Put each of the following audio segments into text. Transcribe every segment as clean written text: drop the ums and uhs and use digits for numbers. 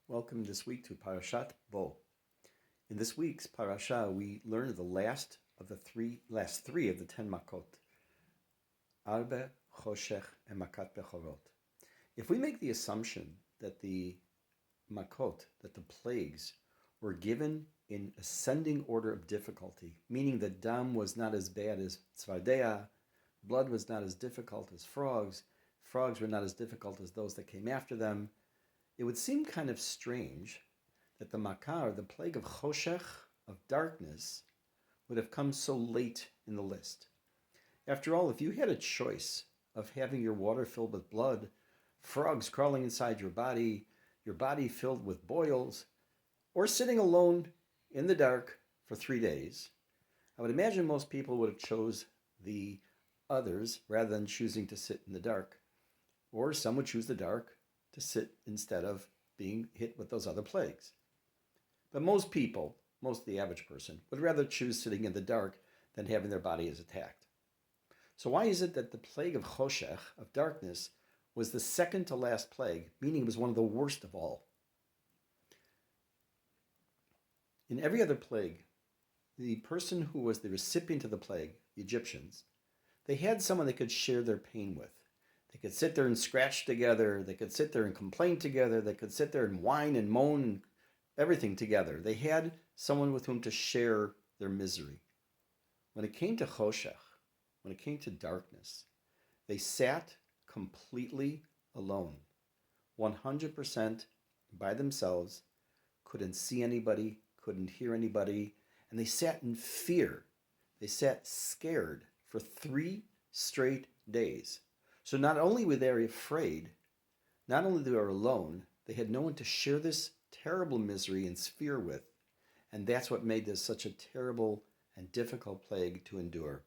Welcome this week to Parashat Bo. In this week's parasha, we learn the last three of the 10 makot: Arbe, Choshech, and Makat Bechorot. If we make the assumption that the plagues, were given in ascending order of difficulty, meaning that dam was not as bad as tzvardea, blood was not as difficult as frogs were not as difficult as those that came after them, it would seem kind of strange that the makar, the plague of choshech, of darkness, would have come so late in the list. After all, if you had a choice of having your water filled with blood, frogs crawling inside your body filled with boils, or sitting alone in the dark for 3 days, I would imagine most people would have chose the others rather than choosing to sit in the dark. Or some would choose the dark to sit instead of being hit with those other plagues. But most people, the average person, would rather choose sitting in the dark than having their bodies attacked. So why is it that the plague of choshech, of darkness, was the second to last plague, meaning it was one of the worst of all? In every other plague, the person who was the recipient of the plague, the Egyptians, they had someone they could share their pain with. They could sit there and scratch together. They could sit there and complain together. They could sit there and whine and moan and everything together. They had someone with whom to share their misery. When it came to choshech, when it came to darkness, they sat completely alone, 100% by themselves, couldn't see anybody, couldn't hear anybody, and they sat in fear. They sat scared for 3 straight days. So not only were they afraid, not only they were alone, they had no one to share this terrible misery and fear with. And that's what made this such a terrible and difficult plague to endure.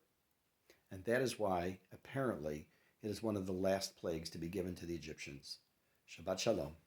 And that is why, apparently, it is one of the last plagues to be given to the Egyptians. Shabbat Shalom.